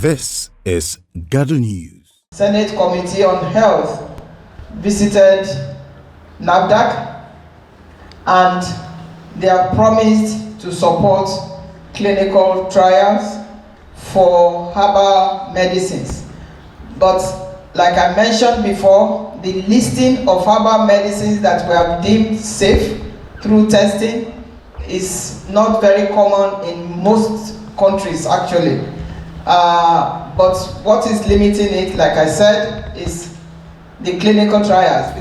This is Gado News. Senate Committee on Health visited NAFDAC and they have promised to support clinical trials for herbal medicines. But like I mentioned before, the listing of herbal medicines that were deemed safe through testing is not very common in most countries actually. But what is limiting it, like I said, is the clinical trials.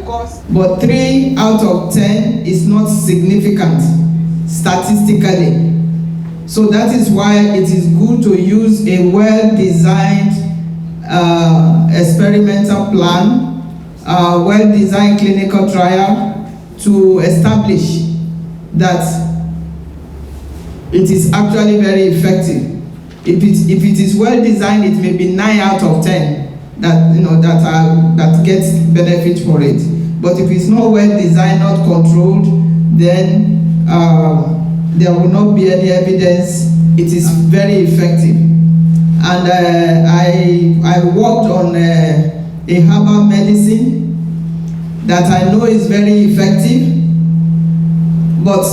But 3 out of 10 is not significant statistically. So that is why it is good to use a well-designed experimental plan, well-designed clinical trial to establish that it is actually very effective. If it is well designed, it may be 9 out of 10 that gets benefit for it. But if it's not well designed, not controlled, then there will not be any evidence it is very effective. And I worked on a herbal medicine that I know is very effective, but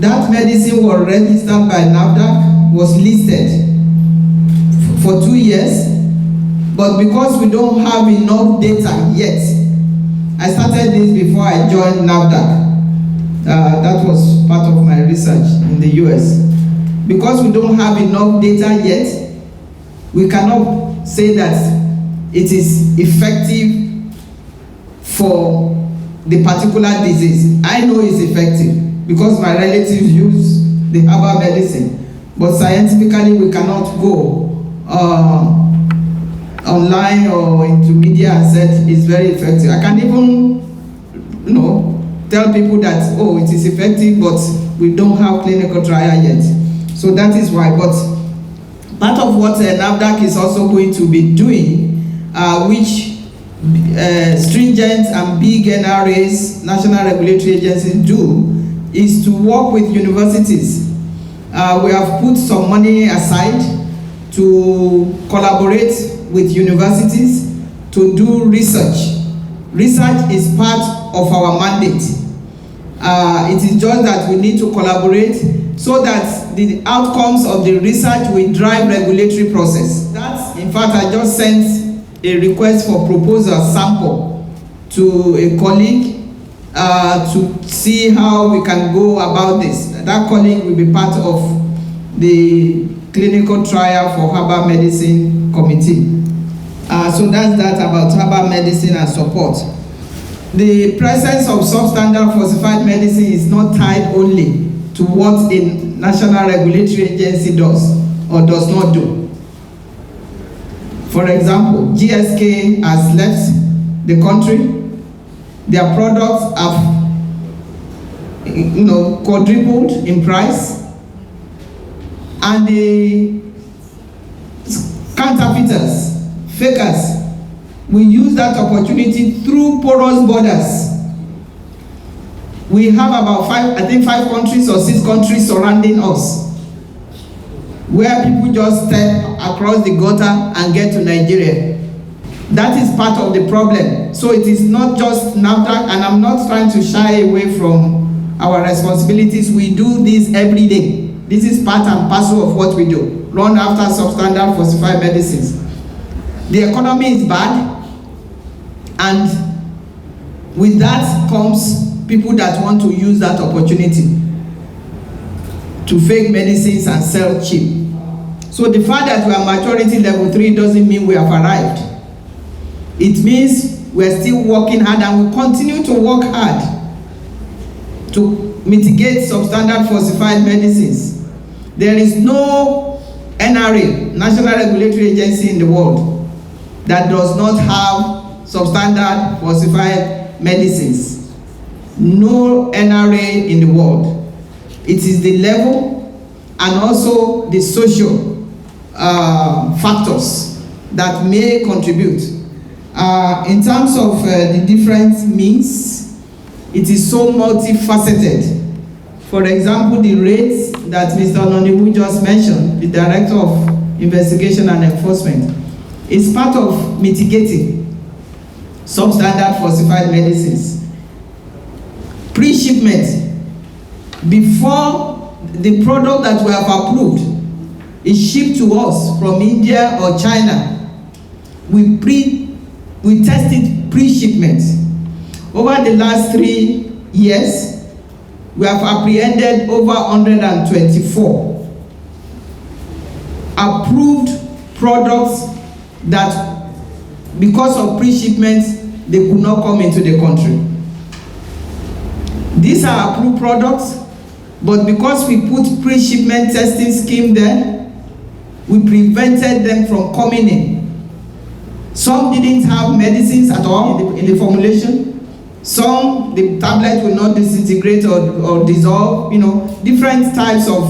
that medicine was registered by NAFDAC, was listed for 2 years, but because we don't have enough data yet, I started this before I joined NAFDAC. That was part of my research in the US. Because we don't have enough data yet, we cannot say that it is effective for the particular disease. I know it's effective because my relatives use the herbal medicine, but scientifically we cannot go online or into media and say it's very effective. I can even, tell people that, oh, it is effective, but we don't have clinical trial yet. So that is why. But part of what NAFDAC is also going to be doing, which stringent and big NRAs, National Regulatory Agencies, do, is to work with universities. We have put some money aside to collaborate with universities to do research. Research is part of our mandate. It is just that we need to collaborate so that the outcomes of the research will drive regulatory process. In fact, I just sent a request for proposal sample to a colleague to see how we can go about this. That colleague will be part of the clinical trial for herbal medicine committee. So that's that about herbal medicine and support. The presence of substandard falsified medicine is not tied only to what a national regulatory agency does or does not do. For example, GSK has left the country. Their products have quadrupled in price, and the counterfeiters, fakers, will use that opportunity through porous borders. We have about 5 countries or 6 countries surrounding us, where people just step across the gutter and get to Nigeria. That is part of the problem. So it is not just NAFDAC, and I'm not trying to shy away from our responsibilities. We do this every day. This is part and parcel of what we do. Run after substandard falsified medicines. The economy is bad, and with that comes people that want to use that opportunity to fake medicines and sell cheap. So the fact that we are maturity level 3 doesn't mean we have arrived. It means we're still working hard, and we continue to work hard to mitigate substandard falsified medicines. There is no NRA, National Regulatory Agency, in the world that does not have substandard falsified medicines. No NRA in the world. It is the level and also the social factors that may contribute. In terms of the different means, it is so multifaceted. For example, the rates that Mr. Noniwu just mentioned, the Director of investigation and enforcement. It's part of mitigating substandard falsified medicines. Pre-shipment, before the product that we have approved is shipped to us from India or China, we test it pre-shipment. Over the last 3 years, we have apprehended over 124 approved products that, because of pre-shipment, they could not come into the country. These are approved products, but because we put pre-shipment testing scheme there, we prevented them from coming in. Some didn't have medicines at all in the formulation. Some, the tablet will not disintegrate or dissolve, different types of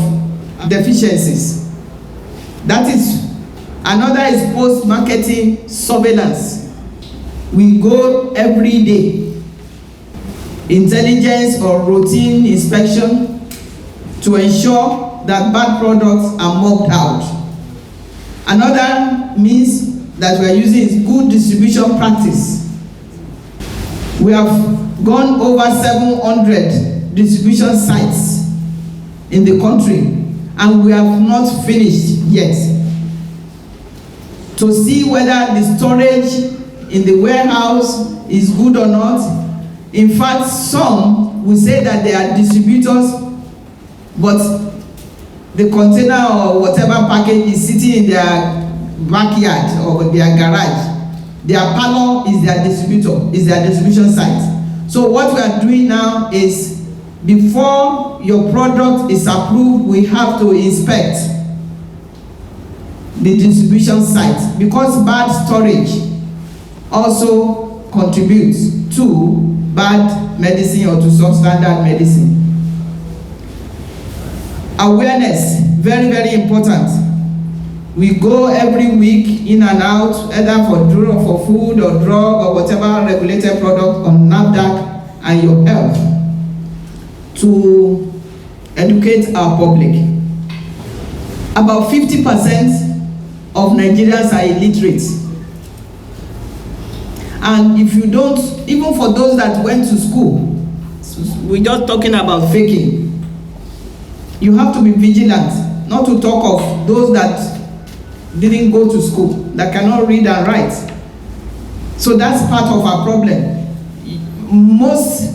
deficiencies. That is, another is post-marketing surveillance. We go every day, intelligence or routine inspection to ensure that bad products are mocked out. Another means that we are using is good distribution practice. We have gone over 700 distribution sites in the country, and we have not finished yet to see whether the storage in the warehouse is good or not. In fact, some will say that they are distributors, but the container or whatever package is sitting in their backyard or their garage. Their parlor is their distributor, is their distribution site. So what we are doing now is, before your product is approved, we have to inspect the distribution site, because bad storage also contributes to bad medicine or to substandard medicine. Awareness, very, very important. We go every week in and out, either for food or drug or whatever regulated product on NAFDAC and your health, to educate our public. About 50% of Nigerians are illiterate. And if you don't, even for those that went to school, we're just talking about faking, you have to be vigilant, not to talk of those that didn't go to school, that cannot read and write. So that's part of our problem. Most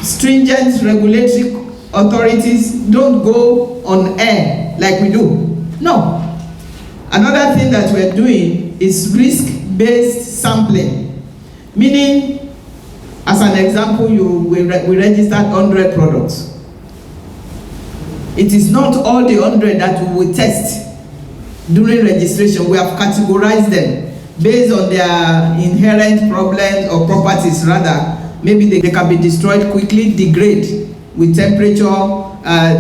stringent regulatory authorities don't go on air like we do. No. Another thing that we're doing is risk-based sampling, meaning, as an example, we registered 100 products. It is not all the 100 that we will test during registration. We have categorized them based on their inherent problems or properties, rather. Maybe they can be destroyed quickly, degrade with temperature,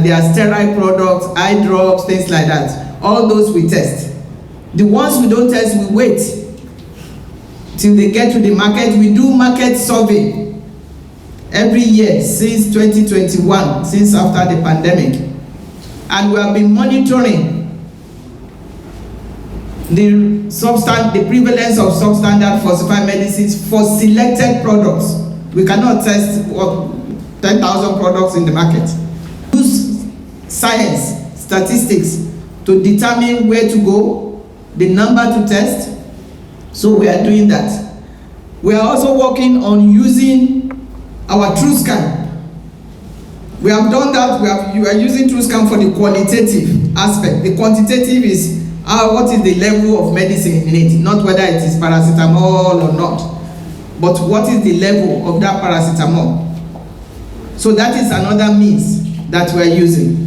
they are sterile products, eye drops, things like that. All those we test. The ones we don't test, we wait till they get to the market. We do market survey every year since 2021, since after the pandemic. And we have been monitoring the prevalence of substandard falsified medicines for selected products. We cannot test 10,000 products in the market. Use science, statistics to determine where to go, the number to test. So we are doing that. We are also working on using our TrueScan. We have done that. We are using TrueScan for the qualitative aspect. The quantitative is what is the level of medicine in it, not whether it is paracetamol or not, but what is the level of that paracetamol. So that is another means that we are using.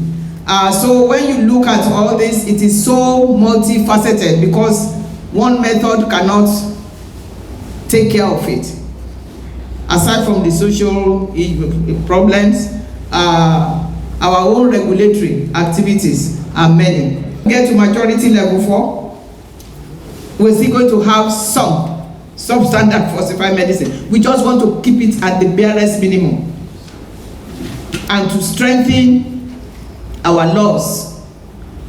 So when you look at all this, it is so multifaceted, because one method cannot take care of it. Aside from the social problems, our own regulatory activities are many. Get to maturity level 4, we're still going to have some substandard falsified medicine. We just want to keep it at the barest minimum and to strengthen our laws.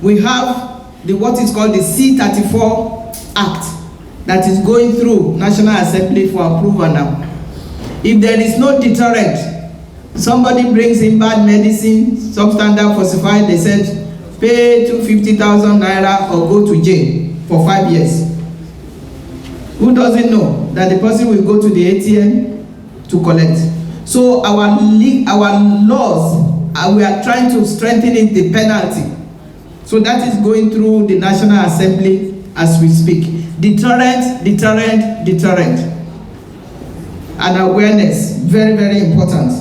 We have what is called the C-34 Act that is going through National Assembly for approval now. If there is no deterrent, somebody brings in bad medicine, substandard falsified, they said pay 250,000 naira or go to jail for 5 years. Who doesn't know that the person will go to the ATM to collect? So our laws, we are trying to strengthen it, the penalty. So that is going through the National Assembly as we speak. Deterrent, deterrent, deterrent. And awareness, very, very important.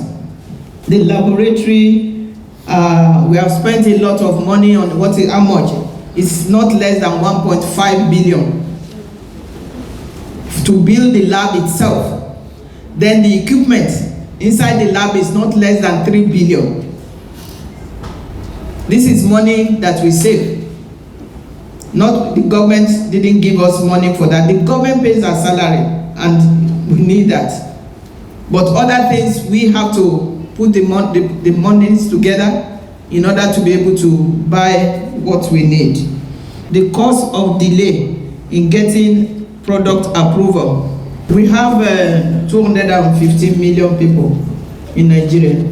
The laboratory, we have spent a lot of money on how much? It's not less than 1.5 billion to build the lab itself. Then the equipment inside the lab is not less than 3 billion. This is money that we save. Not the government didn't give us money for that. The government pays our salary and we need that. But other things, we have to put the monies together in order to be able to buy what we need. The cost of delay in getting product approval. We have 250 million people in Nigeria.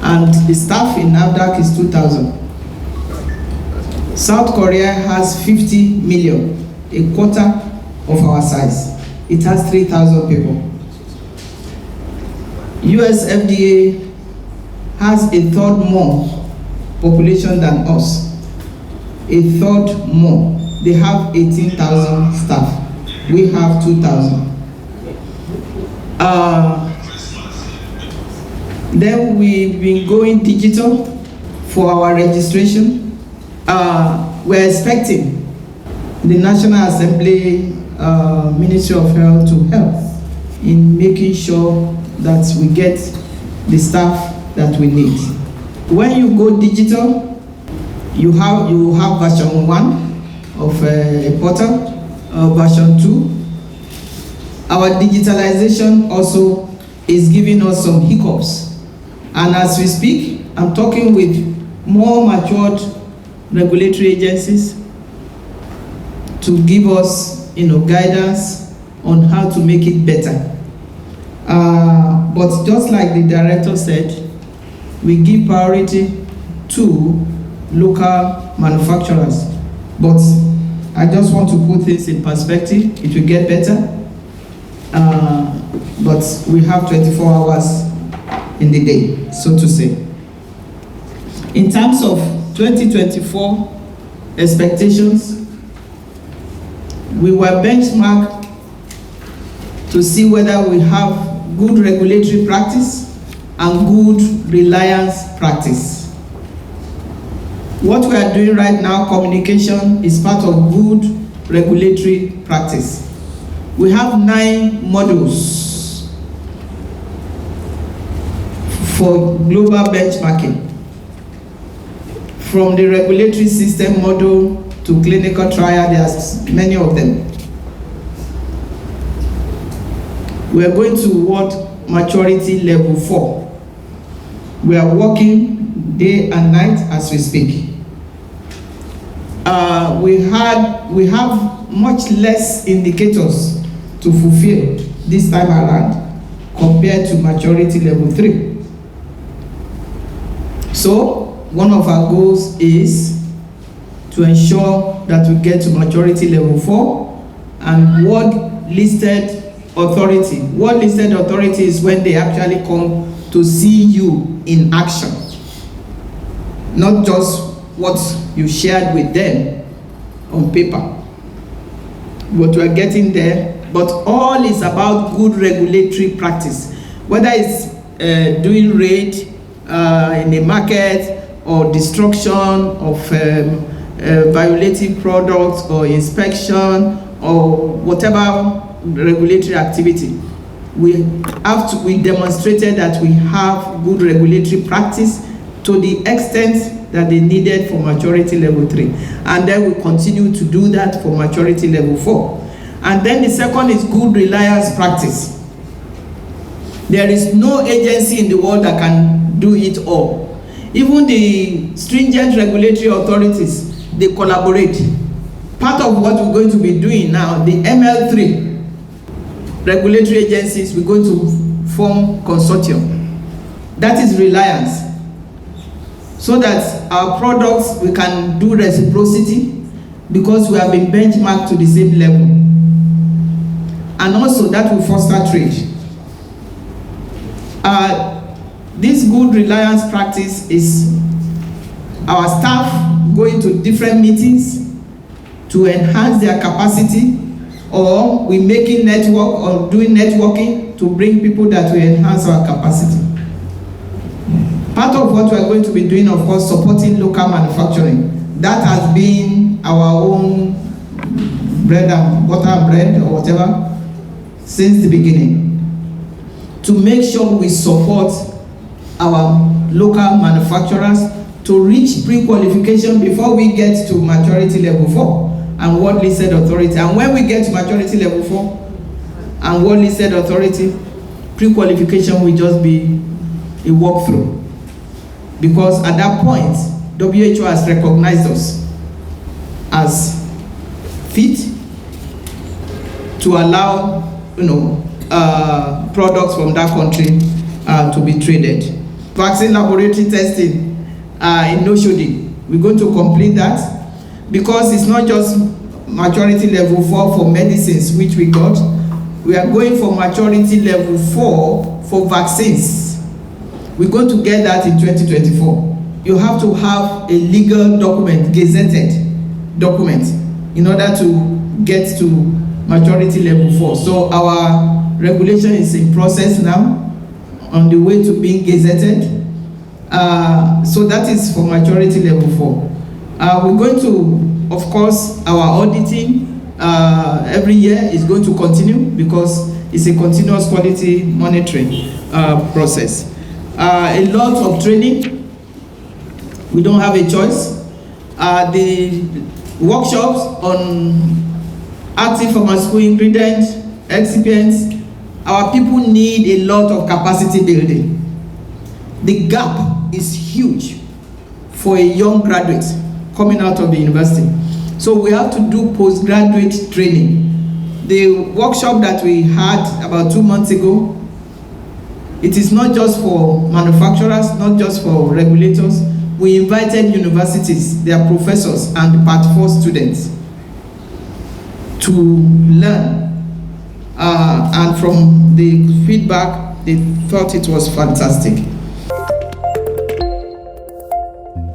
And the staff in NAFDAC is 2,000. South Korea has 50 million, a quarter of our size. It has 3,000 people. US FDA has a third more population than us. A third more. They have 18,000 staff. We have 2,000. Then we've been going digital for our registration. We're expecting the National Assembly, Ministry of Health to help in making sure that we get the staff that we need. When you go digital, you have version 1 of a portal, version 2. Our digitalization also is giving us some hiccups. And as we speak, I'm talking with more matured regulatory agencies to give us, guidance on how to make it better. But just like the director said, we give priority to local manufacturers. But I just want to put this in perspective. It will get better. But we have 24 hours in the day, so to say. In terms of 2024 expectations, we were benchmarked to see whether we have good regulatory practice and good reliance practice. What we are doing right now, communication, is part of good regulatory practice. We have 9 modules for global benchmarking. From the regulatory system model to clinical trial, there's many of them. We are going toward maturity level 4. We are working day and night as we speak. We have much less indicators to fulfill this time around compared to maturity level 3. So one of our goals is to ensure that we get to maturity level 4 and world listed authority. World listed authority is when they actually come to see you in action, not just what you shared with them on paper. But we're getting there. But all is about good regulatory practice, whether it's doing raid in a market or destruction of violating products or inspection or whatever regulatory activity. We demonstrated that we have good regulatory practice to the extent that they needed for maturity level 3. And then we continue to do that for maturity level 4. And then the second is good reliance practice. There is no agency in the world that can do it all. Even the stringent regulatory authorities, they collaborate. Part of what we're going to be doing now, the ML3 regulatory agencies, we're going to form consortium. That is reliance. So that our products, we can do reciprocity because we have been benchmarked to the same level. And also that will foster trade. This good reliance practice is our staff going to different meetings to enhance their capacity, or we making network or doing networking to bring people that will enhance our capacity. Part of what we are going to be doing, of course, supporting local manufacturing. That has been our own bread and butter bread or whatever since the beginning. To make sure we support our local manufacturers to reach pre-qualification before we get to maturity level 4 and world listed authority. And when we get to maturity level 4 and world listed authority, pre-qualification will just be a walkthrough. Because at that point, WHO has recognized us as fit to allow, products from that country to be traded. Vaccine laboratory testing in Noshodi, we're going to complete that because it's not just maturity level 4 for medicines, which we got. We are going for maturity level 4 for vaccines. We're going to get that in 2024. You have to have a legal document, gazetted document, in order to get to maturity level 4. So our regulation is in process now, on the way to being gazetted. So that is for maturity level 4. We're going to, of course, our auditing every year is going to continue because it's a continuous quality monitoring process. A lot of training, we don't have a choice. The workshops on active pharmaceutical ingredients, excipients, our people need a lot of capacity building. The gap is huge for a young graduate coming out of the university. So we have to do postgraduate training. The workshop that we had about 2 months ago, it is not just for manufacturers, not just for regulators. We invited universities, their professors, and Part 4 students to learn. And from the feedback, they thought it was fantastic.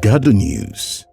Gado News.